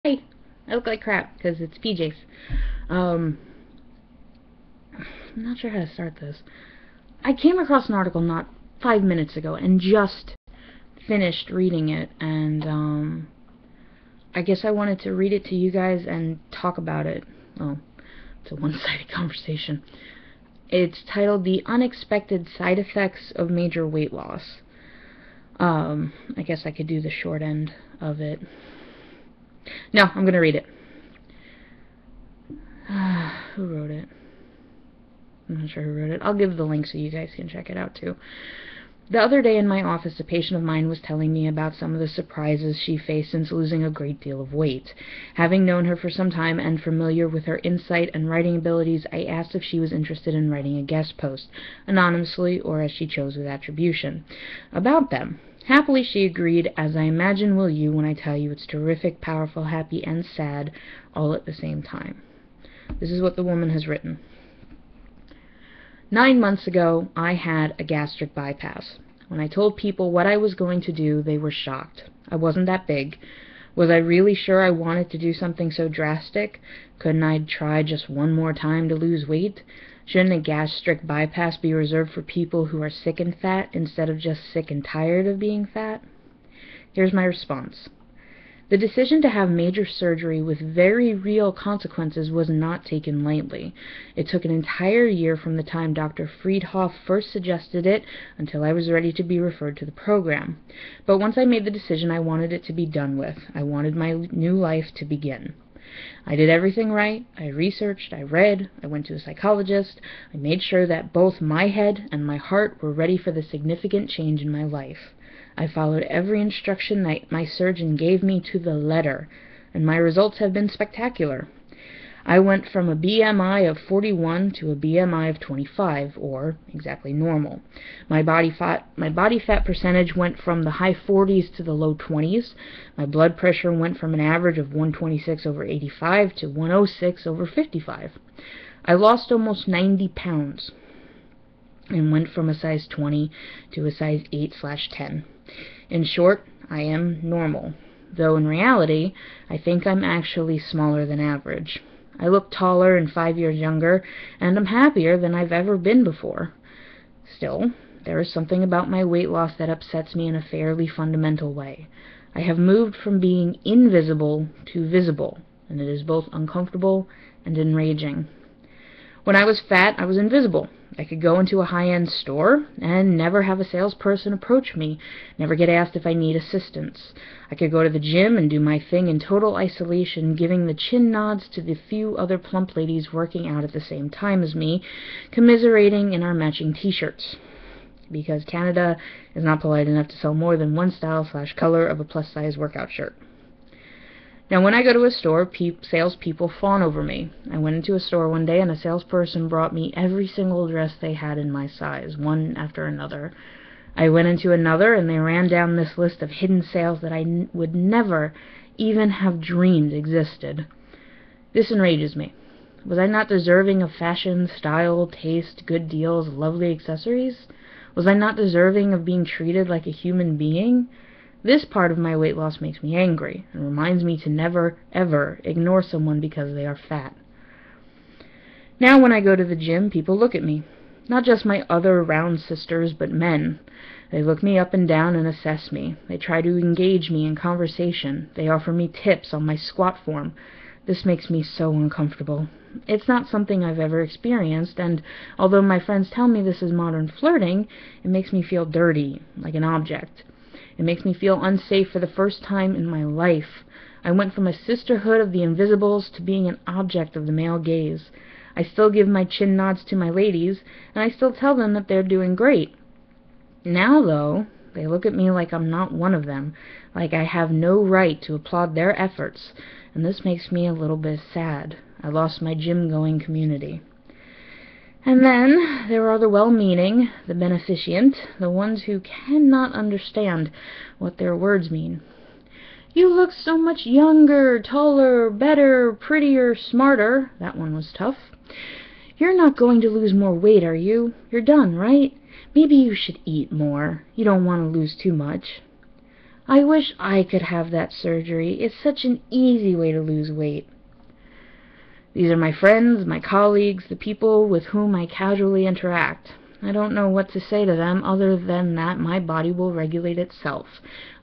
Hey, I look like crap because it's PJs. Um, I'm not sure how to start this. I came across an article not 5 minutes ago and just finished reading it, and I guess I wanted to read it to you guys and talk about it. Well, it's a one-sided conversation. It's titled "The Unexpected Side Effects of Major Weight Loss." I guess I could do the short end of it. No, I'm gonna read it. Who wrote it? I'm not sure who wrote it. I'll give the link so you guys can check it out too. The other day in my office, a patient of mine was telling me about some of the surprises she faced since losing a great deal of weight. Having known her for some time and familiar with her insight and writing abilities, I asked if she was interested in writing a guest post, anonymously or as she chose with attribution, about them. Happily she agreed, as I imagine will you when I tell you it's terrific, powerful, happy, and sad all at the same time. This is what the woman has written. 9 months ago, I had a gastric bypass. When I told people what I was going to do, they were shocked. I wasn't that big. Was I really sure I wanted to do something so drastic? Couldn't I try just one more time to lose weight? Shouldn't a gastric bypass be reserved for people who are sick and fat instead of just sick and tired of being fat? Here's my response. The decision to have major surgery with very real consequences was not taken lightly. It took an entire year from the time Dr. Friedhoff first suggested it until I was ready to be referred to the program. But once I made the decision, I wanted it to be done with. I wanted my new life to begin. I did everything right. I researched, I read, I went to a psychologist. I made sure that both my head and my heart were ready for the significant change in my life. I followed every instruction that my surgeon gave me to the letter, and my results have been spectacular. I went from a BMI of 41 to a BMI of 25, or exactly normal. My body fat percentage went from the high 40s to the low 20s. My blood pressure went from an average of 126/85 to 106/55. I lost almost 90 pounds and went from a size 20 to a size 8/10. In short, I am normal, though in reality, I think I'm actually smaller than average. I look taller and 5 years younger, and I'm happier than I've ever been before. Still, there is something about my weight loss that upsets me in a fairly fundamental way. I have moved from being invisible to visible, and it is both uncomfortable and enraging. When I was fat, I was invisible. I could go into a high-end store and never have a salesperson approach me, never get asked if I need assistance. I could go to the gym and do my thing in total isolation, giving the chin nods to the few other plump ladies working out at the same time as me, commiserating in our matching t-shirts. Because Canada is not polite enough to sell more than one style/color of a plus-size workout shirt. Now, when I go to a store, salespeople fawn over me. I went into a store one day, and a salesperson brought me every single dress they had in my size, one after another. I went into another, and they ran down this list of hidden sales that I would never even have dreamed existed. This enrages me. Was I not deserving of fashion, style, taste, good deals, lovely accessories? Was I not deserving of being treated like a human being? This part of my weight loss makes me angry and reminds me to never, ever ignore someone because they are fat. Now when I go to the gym, people look at me. Not just my other round sisters, but men. They look me up and down and assess me. They try to engage me in conversation. They offer me tips on my squat form. This makes me so uncomfortable. It's not something I've ever experienced, and although my friends tell me this is modern flirting, it makes me feel dirty, like an object. It makes me feel unsafe for the first time in my life. I went from a sisterhood of the invisibles to being an object of the male gaze. I still give my chin nods to my ladies, and I still tell them that they're doing great. Now, though, they look at me like I'm not one of them, like I have no right to applaud their efforts, and this makes me a little bit sad. I lost my gym-going community. And then there are the well-meaning, the beneficent, the ones who cannot understand what their words mean. You look so much younger, taller, better, prettier, smarter. That one was tough. You're not going to lose more weight, are you? You're done, right? Maybe you should eat more. You don't want to lose too much. I wish I could have that surgery. It's such an easy way to lose weight. These are my friends, my colleagues, the people with whom I casually interact. I don't know what to say to them other than that my body will regulate itself.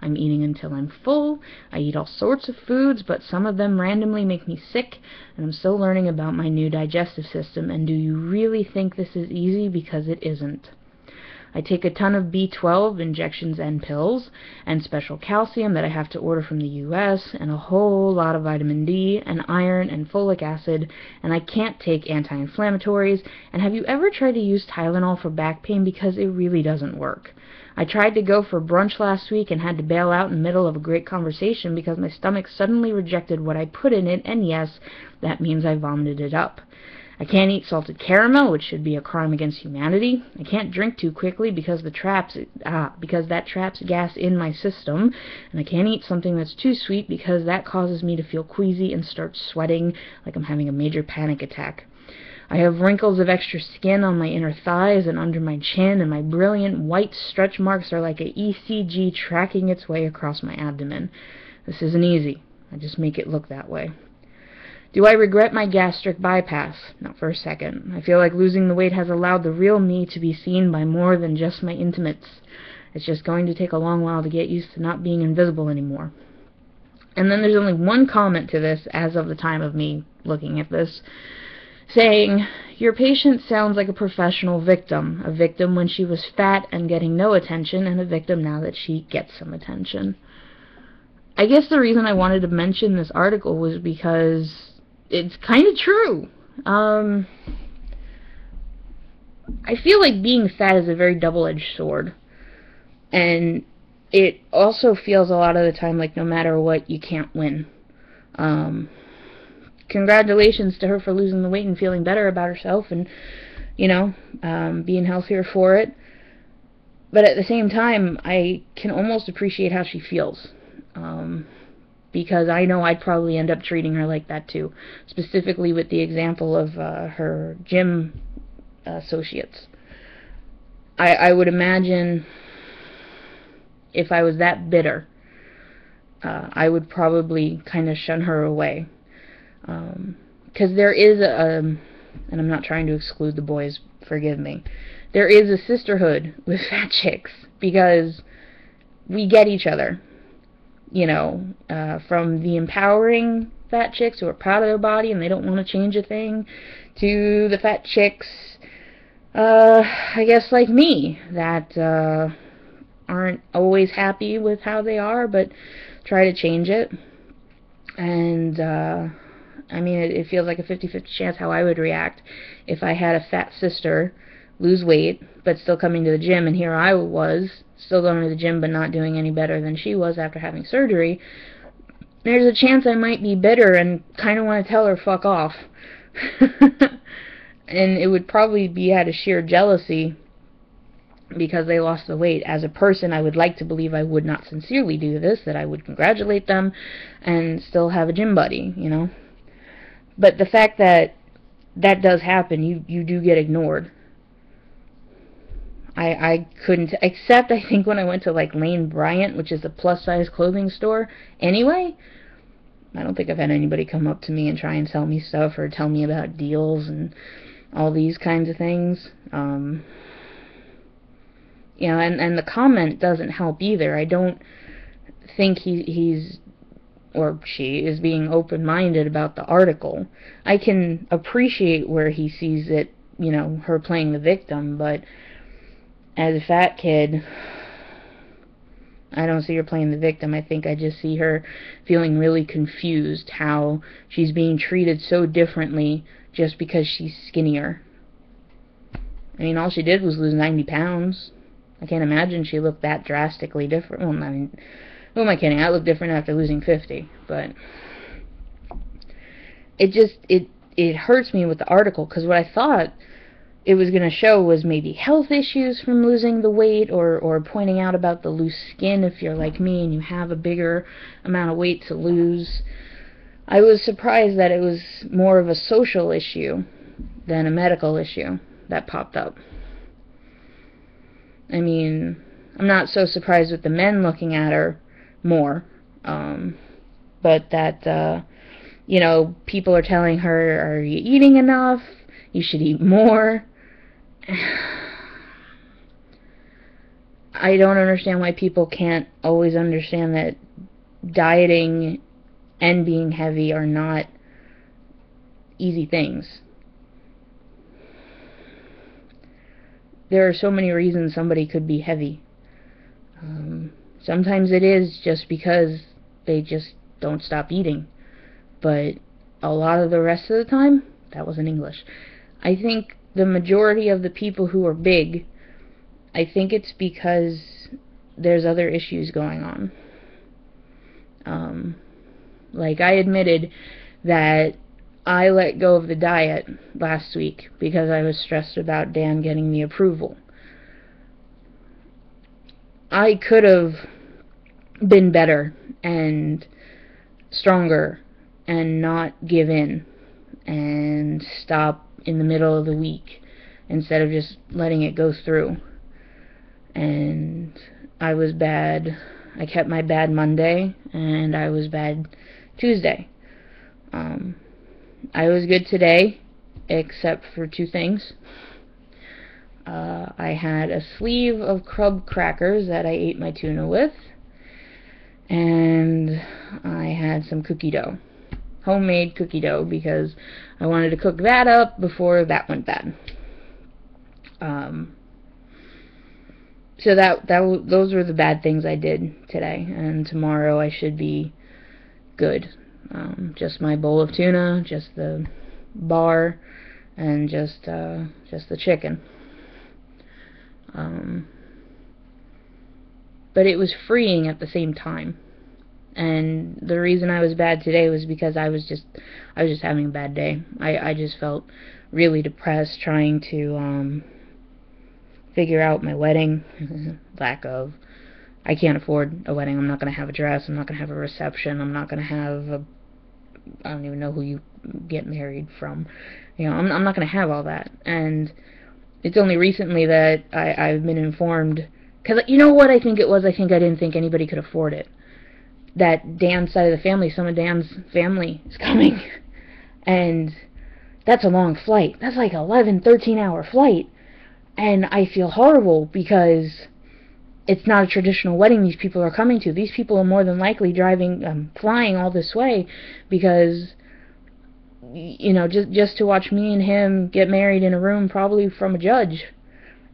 I'm eating until I'm full. I eat all sorts of foods, but some of them randomly make me sick, and I'm still learning about my new digestive system, and do you really think this is easy? Because it isn't. I take a ton of B12 injections and pills, and special calcium that I have to order from the US, and a whole lot of vitamin D, and iron, and folic acid, and I can't take anti-inflammatories, and have you ever tried to use Tylenol for back pain? Because it really doesn't work. I tried to go for brunch last week and had to bail out in the middle of a great conversation because my stomach suddenly rejected what I put in it, and yes, that means I vomited it up. I can't eat salted caramel, which should be a crime against humanity. I can't drink too quickly because that traps gas in my system. And I can't eat something that's too sweet because that causes me to feel queasy and start sweating like I'm having a major panic attack. I have wrinkles of extra skin on my inner thighs and under my chin, and my brilliant white stretch marks are like an ECG tracking its way across my abdomen. This isn't easy. I just make it look that way. Do I regret my gastric bypass? Not for a second. I feel like losing the weight has allowed the real me to be seen by more than just my intimates. It's just going to take a long while to get used to not being invisible anymore. And then there's only one comment to this as of the time of me looking at this, saying, your patient sounds like a professional victim. A victim when she was fat and getting no attention, and a victim now that she gets some attention. I guess the reason I wanted to mention this article was because it's kind of true. I feel like being fat is a very double-edged sword. And it also feels a lot of the time like no matter what, you can't win. Congratulations to her for losing the weight and feeling better about herself and, being healthier for it. But at the same time, I can almost appreciate how she feels. Because I know I'd probably end up treating her like that too, specifically with the example of her gym associates. I would imagine if I was that bitter, I would probably kind of shun her away. Because there is and I'm not trying to exclude the boys, forgive me, there is a sisterhood with fat chicks, because we get each other. From the empowering fat chicks who are proud of their body and they don't want to change a thing, to the fat chicks, I guess like me, that aren't always happy with how they are, but try to change it. And, it feels like a 50-50 chance how I would react if I had a fat sister lose weight, but still coming to the gym, and here I was, still going to the gym, but not doing any better than she was after having surgery. There's a chance I might be bitter and kind of want to tell her fuck off. And it would probably be out of sheer jealousy because they lost the weight. As a person, I would like to believe I would not sincerely do this, that I would congratulate them and still have a gym buddy, But the fact that that does happen, you do get ignored. I couldn't, except I think when I went to like Lane Bryant, which is a plus-size clothing store. Anyway, I don't think I've had anybody come up to me and try and sell me stuff or tell me about deals and all these kinds of things. And the comment doesn't help either. I don't think he's or she is being open-minded about the article. I can appreciate where he sees it, her playing the victim, but as a fat kid, I don't see her playing the victim. I think I just see her feeling really confused how she's being treated so differently just because she's skinnier. All she did was lose 90 pounds. I can't imagine she looked that drastically different. Well, who am I kidding? I look different after losing 50, but it hurts me with the article, because what I thought it was going to show was maybe health issues from losing the weight, or pointing out about the loose skin if you're like me and you have a bigger amount of weight to lose. I was surprised that it was more of a social issue than a medical issue that popped up. I'm not so surprised with the men looking at her more. But that, people are telling her, are you eating enough? You should eat more. I don't understand why people can't always understand that dieting and being heavy are not easy things. There are so many reasons somebody could be heavy. Sometimes it is just because they just don't stop eating. But a lot of the rest of the time, that wasn't English. I think the majority of the people who are big, I think it's because there's other issues going on. Like I admitted that I let go of the diet last week because I was stressed about Dan getting the approval. I could have been better and stronger and not give in and stop in the middle of the week instead of just letting it go through. And I was bad. I kept my bad Monday, and I was bad Tuesday. I was good today, except for two things. I had a sleeve of crumb crackers that I ate my tuna with, and I had some cookie dough. Homemade cookie dough, because I wanted to cook that up before that went bad. So those were the bad things I did today, and tomorrow I should be good. Just my bowl of tuna, just the bar, and just the chicken. But it was freeing at the same time. And the reason I was bad today was because I was just having a bad day. I just felt really depressed trying to figure out my wedding. I can't afford a wedding. I'm not going to have a dress. I'm not going to have a reception. I'm not going to have I don't even know who you get married from. I'm not going to have all that. And it's only recently that I've been informed, because you know what I think it was? I think I didn't think anybody could afford it. That Dan's side of the family, some of Dan's family is coming. And that's a long flight. That's like 11, 13-hour flight. And I feel horrible because it's not a traditional wedding these people are coming to. These people are more than likely flying all this way because, just to watch me and him get married in a room, probably from a judge.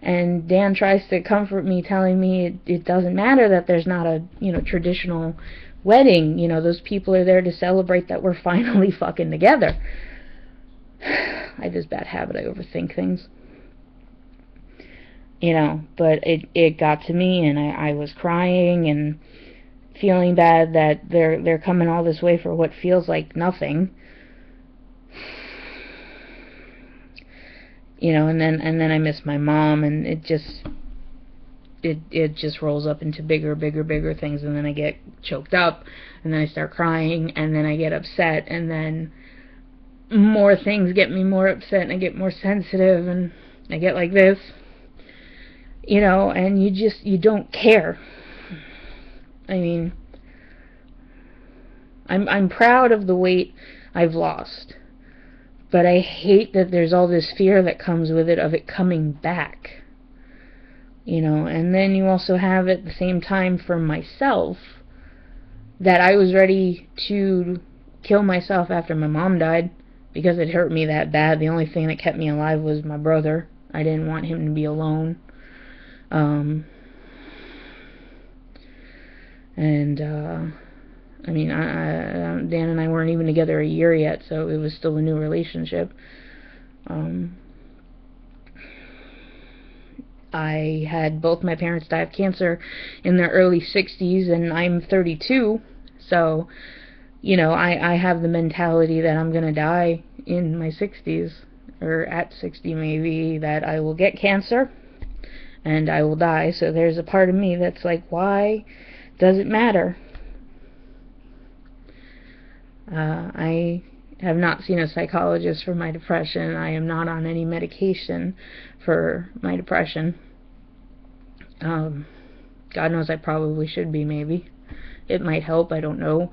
And Dan tries to comfort me, telling me it doesn't matter that there's not a, traditional wedding. Those people are there to celebrate that we're finally fucking together. I have this bad habit. I overthink things. But it got to me, and I was crying and feeling bad that they're coming all this way for what feels like nothing. And then I miss my mom, and it just rolls up into bigger things, and then I get choked up, and then I start crying, and then I get upset, and then more things get me more upset, and I get more sensitive, and I get like this. And you don't care. I mean, I'm proud of the weight I've lost, but I hate that there's all this fear that comes with it of it coming back. And then you also have at the same time for myself that I was ready to kill myself after my mom died because it hurt me that bad. The only thing that kept me alive was my brother. I didn't want him to be alone. Dan and I weren't even together a year yet, so it was still a new relationship. I had both my parents die of cancer in their early 60s, and I'm 32, so, I have the mentality that I'm gonna die in my 60s, or at 60 maybe, that I will get cancer, and I will die. So there's a part of me that's like, why does it matter? I have not seen a psychologist for my depression. I am not on any medication for my depression. God knows I probably should be, maybe. It might help, I don't know,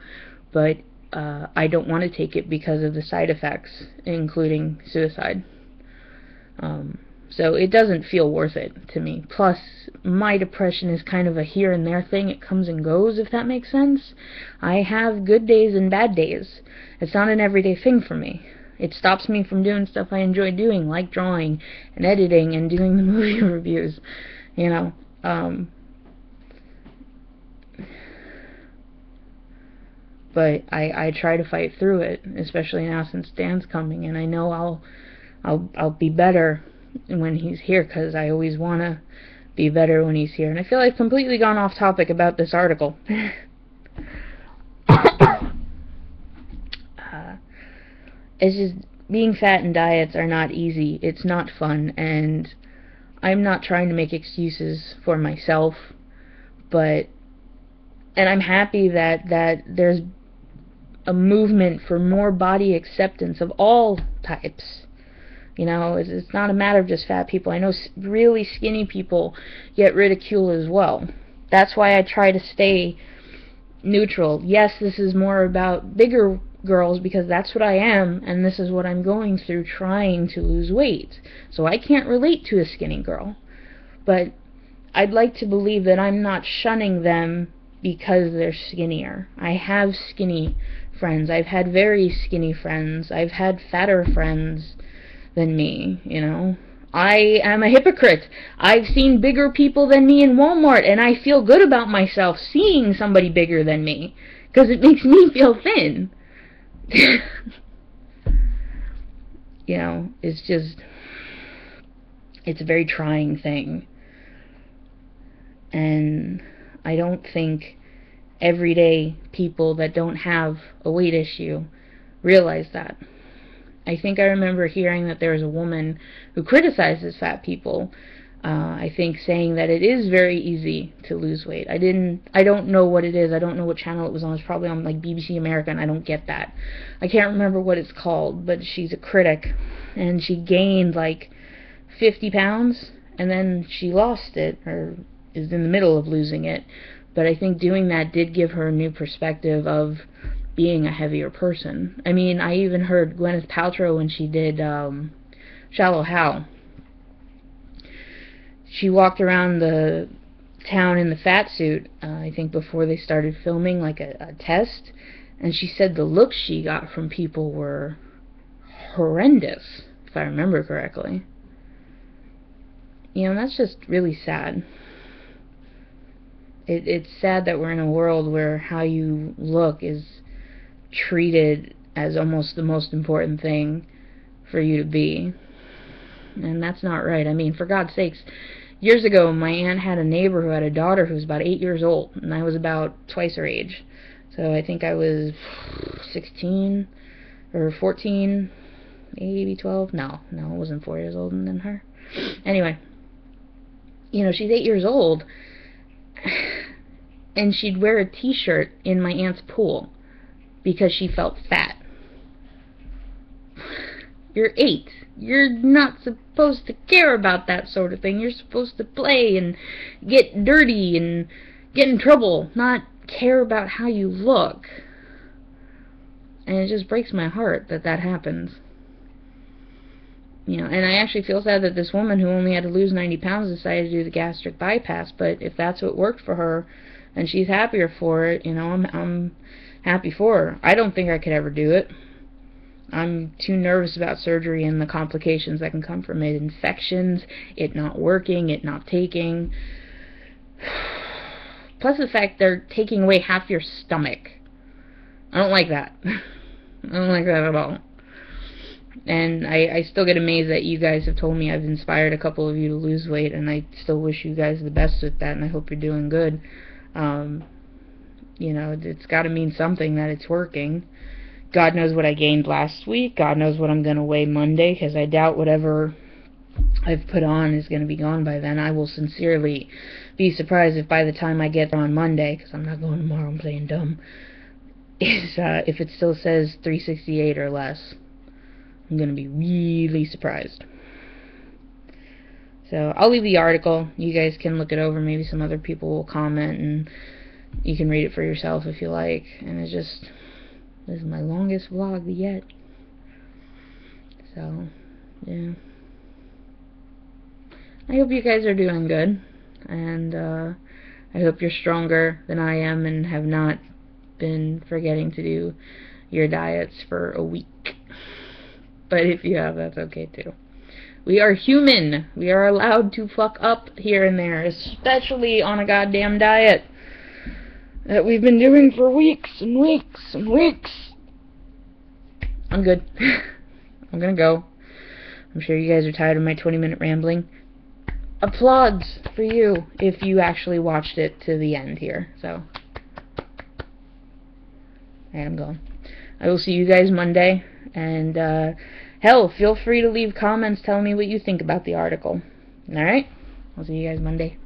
but I don't want to take it because of the side effects, including suicide. So it doesn't feel worth it to me. Plus, my depression is kind of a here and there thing. It comes and goes, if that makes sense. I have good days and bad days. It's not an everyday thing for me. It stops me from doing stuff I enjoy doing, like drawing and editing and doing the movie reviews, you know. But I try to fight through it, especially now since Dan's coming, and I know I'll be better when he's here, because I always want to be better when he's here. And I feel I've completely gone off topic about this article. It's just, being fat and diets are not easy. It's not fun, and I'm not trying to make excuses for myself, and I'm happy that there's a movement for more body acceptance of all types. You know, it's not a matter of just fat people. I know really skinny people get ridiculed as well. That's why I try to stay neutral. Yes, this is more about bigger girls, because that's what I am, and this is what I'm going through, trying to lose weight. So I can't relate to a skinny girl. But I'd like to believe that I'm not shunning them because they're skinnier. I have skinny friends. I've had very skinny friends. I've had fatter friends than me, you know. I am a hypocrite. I've seen bigger people than me in Walmart, and I feel good about myself seeing somebody bigger than me, because it makes me feel thin. You know, it's a very trying thing. And I don't think everyday people that don't have a weight issue realize that. I think I remember hearing that there was a woman who criticizes fat people, I think, saying that it is very easy to lose weight. I don't know what it is. I don't know what channel it was on. It's probably on like BBC America, and I don't get that. I can't remember what it's called, but she's a critic, and she gained like 50 pounds, and then she lost it, or is in the middle of losing it. But I think doing that did give her a new perspective of being a heavier person. I mean, I even heard Gwyneth Paltrow when she did Shallow Hal. She walked around the town in the fat suit, I think before they started filming, like a test, and she said the looks she got from people were horrendous, if I remember correctly. You know, that's just really sad. It's sad that we're in a world where how you look is treated as almost the most important thing for you to be. And that's not right. I mean, for God's sakes, years ago my aunt had a neighbor who had a daughter who was about 8 years old, and I was about twice her age. So I think I was 16 or 14, maybe 12. No, I wasn't 4 years older than her. Anyway, you know, she's 8 years old, and she'd wear a t-shirt in my aunt's pool because she felt fat. You're 8. You're not supposed to care about that sort of thing. You're supposed to play and get dirty and get in trouble, not care about how you look. And it just breaks my heart that that happens. You know, and I actually feel sad that this woman who only had to lose 90 pounds decided to do the gastric bypass, but if that's what worked for her and she's happier for it, you know, I'm happy for her. I don't think I could ever do it. I'm too nervous about surgery and the complications that can come from it. Infections, it not working, it not taking. Plus the fact they're taking away half your stomach. I don't like that. I don't like that at all. And I still get amazed that you guys have told me I've inspired a couple of you to lose weight, and I still wish you guys the best with that, and I hope you're doing good. You know, it's got to mean something that it's working. God knows what I gained last week. God knows what I'm going to weigh Monday, because I doubt whatever I've put on is going to be gone by then. I will sincerely be surprised if by the time I get there on Monday, because I'm not going tomorrow, I'm playing dumb, if it still says 368 or less. I'm going to be really surprised. So I'll leave the article. You guys can look it over. Maybe some other people will comment and You can read it for yourself if you like. And it's just, this is my longest vlog yet. So, yeah. I hope you guys are doing good. And I hope you're stronger than I am and have not been forgetting to do your diets for a week. But if you have, that's okay too. We are human. We are allowed to fuck up here and there, especially on a goddamn diet that we've been doing for weeks and weeks and weeks. I'm good. I'm gonna go. I'm sure you guys are tired of my 20-minute rambling. Applauds for you if you actually watched it to the end here. So, and I'm going. I will see you guys Monday, and hell, feel free to leave comments telling me what you think about the article. Alright? I'll see you guys Monday.